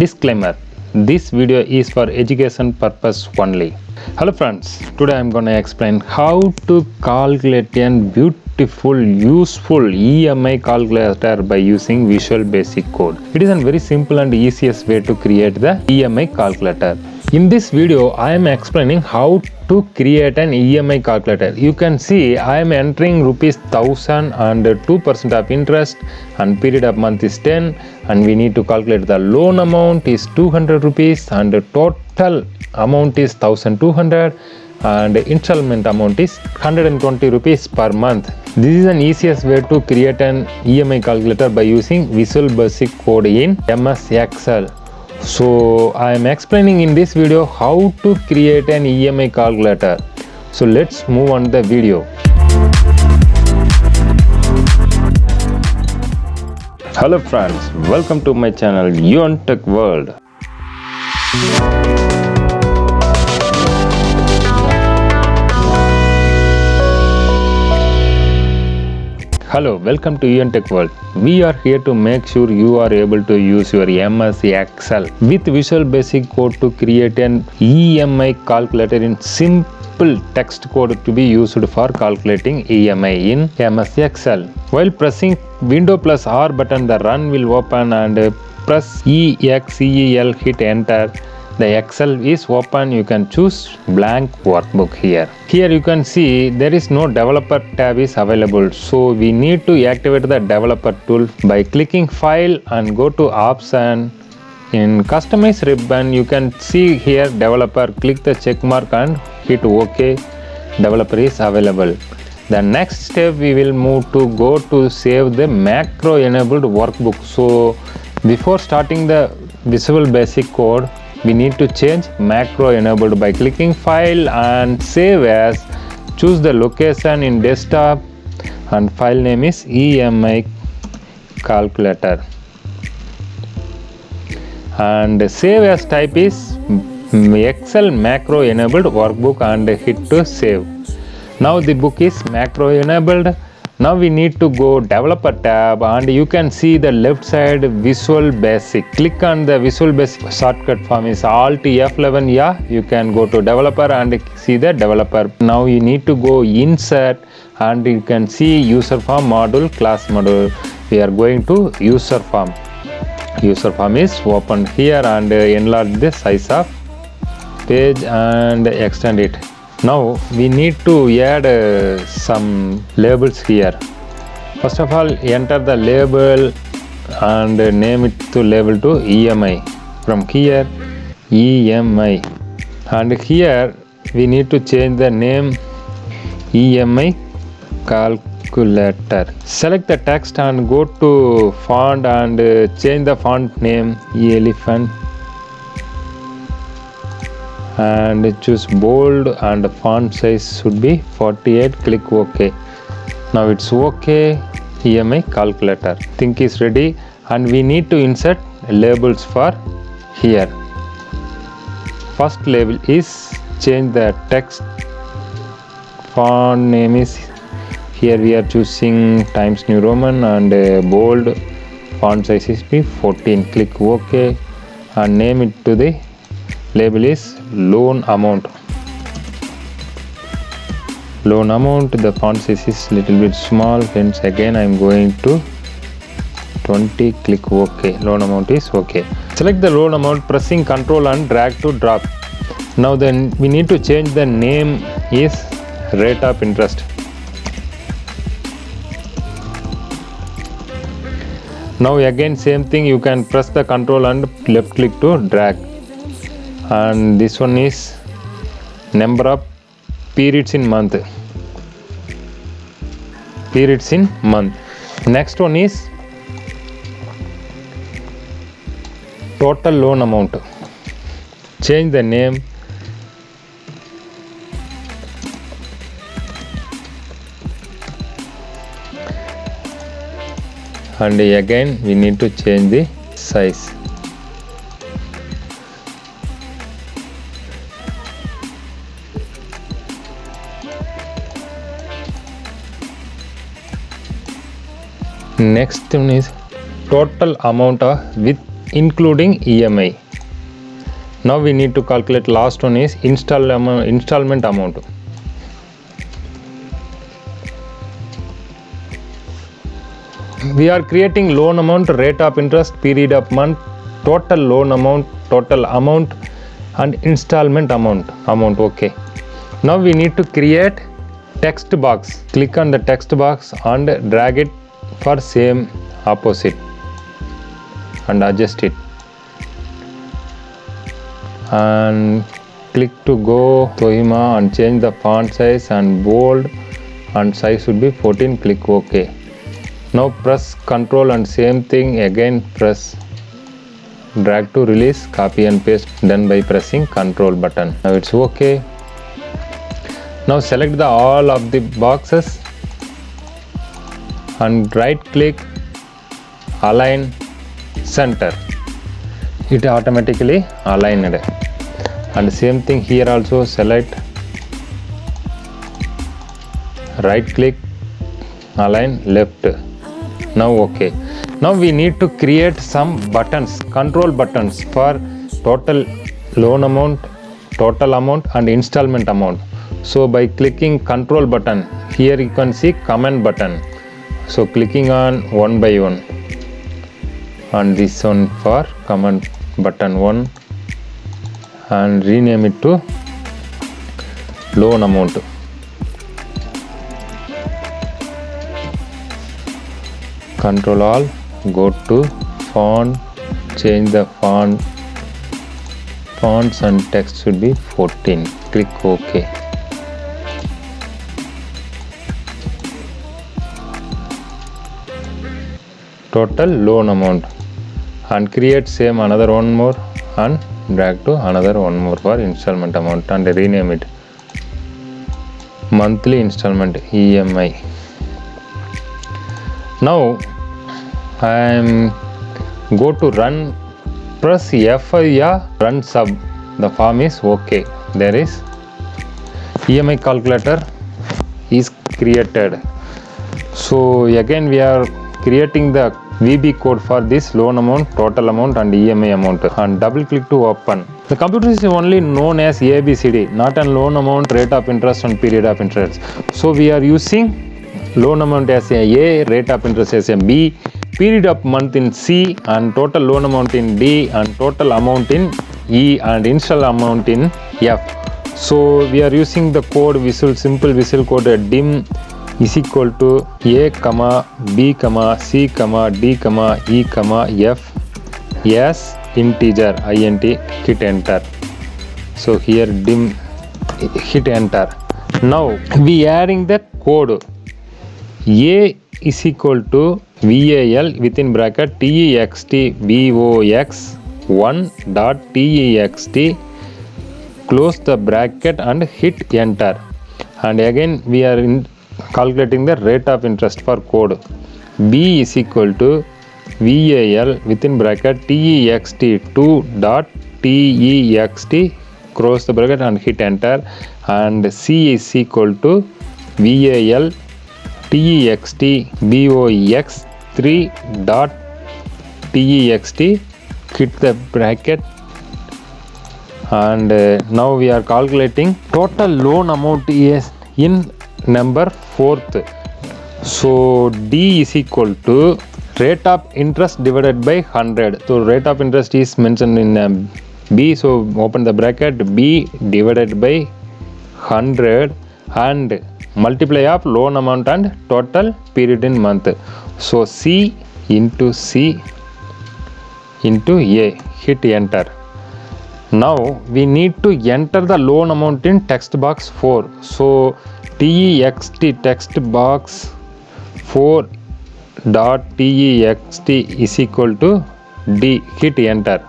Disclaimer: this video is for education purpose only. Hello friends, today I am going to explain how to calculate a beautiful, useful EMI calculator by using Visual Basic Code. It is a very simple and easiest way to create the EMI calculator. In this video, I am explaining how to create an EMI calculator. You can see I am entering rupees 1000 and 2% of interest and period of month is 10, and we need to calculate the loan amount is 200 rupees and the total amount is 1200 and installment amount is 120 rupees per month. This is an easiest way to create an EMI calculator by using Visual Basic Code in MS Excel. So I am explaining in this video how to create an EMI calculator. So let's move on the video. Hello friends, welcome to my channel Yuan Tech World. Hello, welcome to Yuan Tech World. We are here to make sure you are able to use your MS Excel with Visual Basic Code to create an EMI calculator in simple text code to be used for calculating EMI in MS Excel. While pressing Window plus R button, the run will open and press EXCEL, hit enter. The Excel is open. You can choose blank workbook here. Here you can see there is no developer tab is available. So we need to activate the developer tool by clicking file and go to option. In customize ribbon you can see here developer, click the check mark and hit OK. Developer is available. The next step we will move to go to save the macro enabled workbook. So before starting the Visual Basic Code, we need to change macro enabled by clicking file and save as. Choose the location in desktop and file name is EMI calculator and save as type is Excel macro enabled workbook and hit to save. Now the book is macro enabled. Now we need to go developer tab and you can see the left side Visual Basic. Click on the Visual Basic shortcut form is Alt F11. Yeah, you can go to developer and see the developer. Now you need to go insert and you can see user form module, class module. We are going to user form. User form is opened here and enlarge the size of page and extend it. Now we need to add some labels here. First of all, enter the label and name it to label to EMI. From here EMI, and here we need to change the name EMI calculator. Select the text and go to font and change the font name elephant and choose bold and font size should be 48. Click OK. Now it's OK. EMI calculator think is ready and we need to insert labels for here. First label is change the text. Font name is here we are choosing Times New Roman and bold. Font size is be 14. Click OK and name it to the label is loan amount. Loan amount, the font size is little bit small, hence again I am going to 20. Click OK. Loan amount is OK. Select the loan amount, pressing Ctrl and drag to drop. Now then we need to change the name is rate of interest. Now again same thing, you can press the Ctrl and left click to drag. And this one is number of periods in month. Periods in month. Next one is total loan amount. Change the name. And again we need to change the size. Next one is total amount of with including EMI. Now we need to calculate last one is installment amount. We are creating loan amount, rate of interest, period of month, total loan amount, total amount and installment amount. Okay. Now we need to create text box. Click on the text box and drag it for same opposite and adjust it. And click to go Kohima and change the font size and bold and size should be 14. Click OK. Now press Ctrl and same thing again, press drag to release, copy and paste, done by pressing Ctrl button. Now it's OK. Now select the all of the boxes and right click, align center. It automatically aligned. And same thing here also, select, right click, align left. Now OK. Now we need to create some buttons, control buttons for total loan amount, total amount and installment amount. So by clicking control button, here you can see command button. So clicking on one by one, and this one for command button 1 and rename it to loan amount. Control all, go to font, change the fonts and text should be 14. Click OK. Total loan amount, and create same another one more and drag to another one more for installment amount and rename it monthly installment EMI. Now I am go to run, press F run sub. The form is OK. There is EMI calculator is created. So again we are creating the VB code for this loan amount, total amount and EMI amount, and double click to open. The computer is only known as ABCD, not a loan amount, rate of interest and period of interest. So we are using loan amount as a rate of interest as a B, period of month in C and total loan amount in D and total amount in E and install amount in F. So we are using the code simple visual code dim is equal to A, B, C, D, E, F as integer int, hit enter. So here dim, hit enter. Now we adding the code A is equal to VAL within bracket TEXT BOX 1 dot TEXT, close the bracket and hit enter. And again we are calculating the rate of interest for code. B is equal to VAL within bracket TEXT 2 dot TEXT, close the bracket and hit enter. And C is equal to VAL TEXT BOX 3 dot TEXT, hit the bracket. And now we are calculating total loan amount is in number 4th. So D is equal to rate of interest divided by 100. So rate of interest is mentioned in B, so open the bracket, B divided by 100 and multiply of loan amount and total period in month. So C into C into A, hit enter. Now we need to enter the loan amount in text box 4. So TEXT text box 4 dot TEXT is equal to D, hit enter.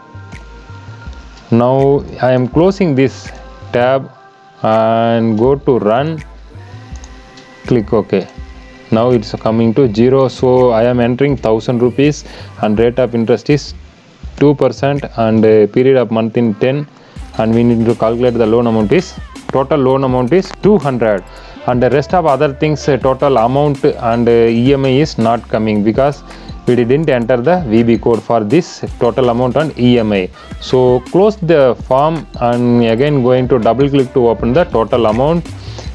Now I am closing this tab and go to run, click OK. Now it's coming to 0. So I am entering 1000 rupees and rate of interest is 2% and period of month in 10, and we need to calculate the loan amount is, total loan amount is 200, and the rest of other things total amount and EMI is not coming because we didn't enter the VB code for this total amount on EMI. So close the form and again going to double click to open the total amount.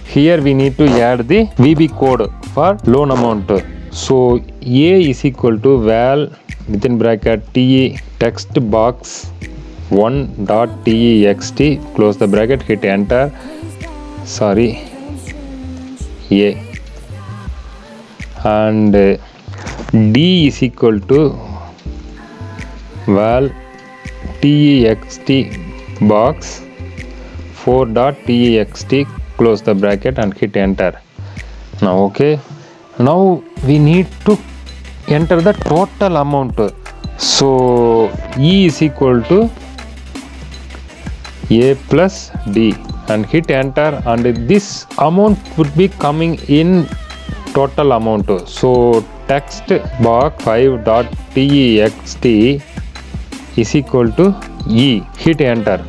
Here we need to add the VB code for loan amount. So A is equal to val within bracket TE text box 1.text, close the bracket, hit enter. Sorry, A. And D is equal to val text box 4.text, close the bracket and hit enter. Now okay, now we need to enter the total amount. So E is equal to A plus D and hit enter, and this amount would be coming in total amount. So text box 5.text is equal to E, hit enter.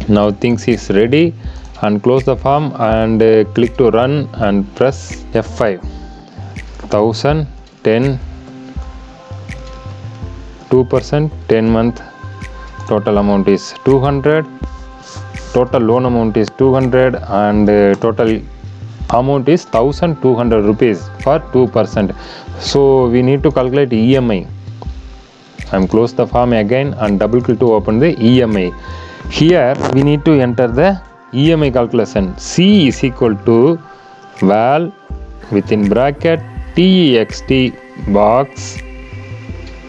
Now things is ready, and close the form and click to run and press F5. 1010 2% 10 month, total amount is 200, total loan amount is 200, and total amount is 1200 rupees for 2%. So we need to calculate EMI. I'm close the form again and double click to open the EMI. Here we need to enter the EMI calculation. C is equal to val within bracket text box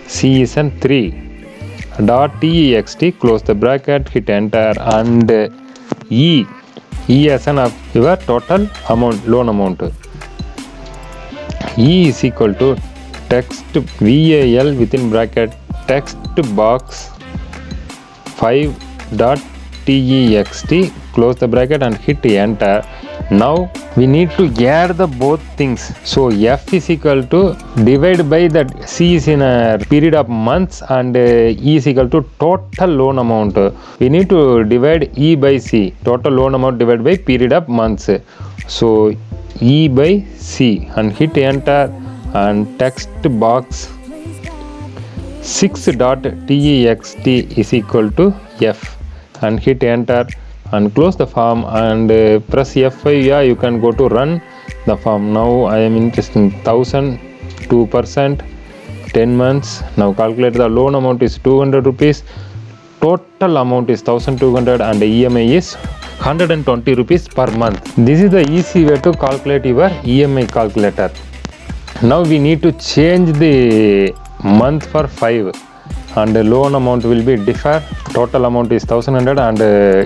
C is an 3 dot text, close the bracket, hit enter, and E as an of your total amount, loan amount. E is equal to text val within bracket text box 5.text, close the bracket and hit enter. Now we need to add the both things. So F is equal to divide by that C is in a period of months, and E is equal to total loan amount. We need to divide E by C, total loan amount divided by period of months. So E by C and hit enter, and text box 6.text is equal to F and hit enter, and close the form and press F5. Yeah, you can go to run the form. Now I am interested in 1000, 2%, 10 months. Now calculate the loan amount is 200 rupees, total amount is 1200, and the EMI is 120 rupees per month. This is the easy way to calculate your EMI calculator. Now we need to change the month for 5, and the loan amount will be differ. Total amount is 1100 and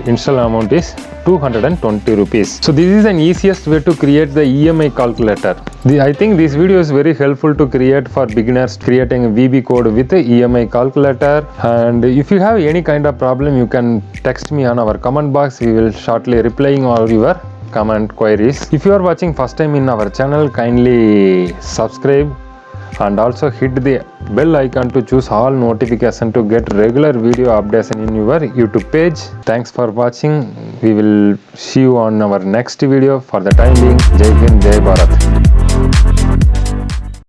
initial amount is 220 rupees. So this is an easiest way to create the EMI calculator. I think this video is very helpful to create for beginners, creating a VB code with the EMI calculator. And if you have any kind of problem, you can text me on our comment box. We will shortly replying all your comment queries. If you are watching first time in our channel, kindly subscribe and also hit the bell icon to choose all notification to get regular video updates in your YouTube page. Thanks for watching. We will see you on our next video. For the time being, Jai Hind, Jai Bharat.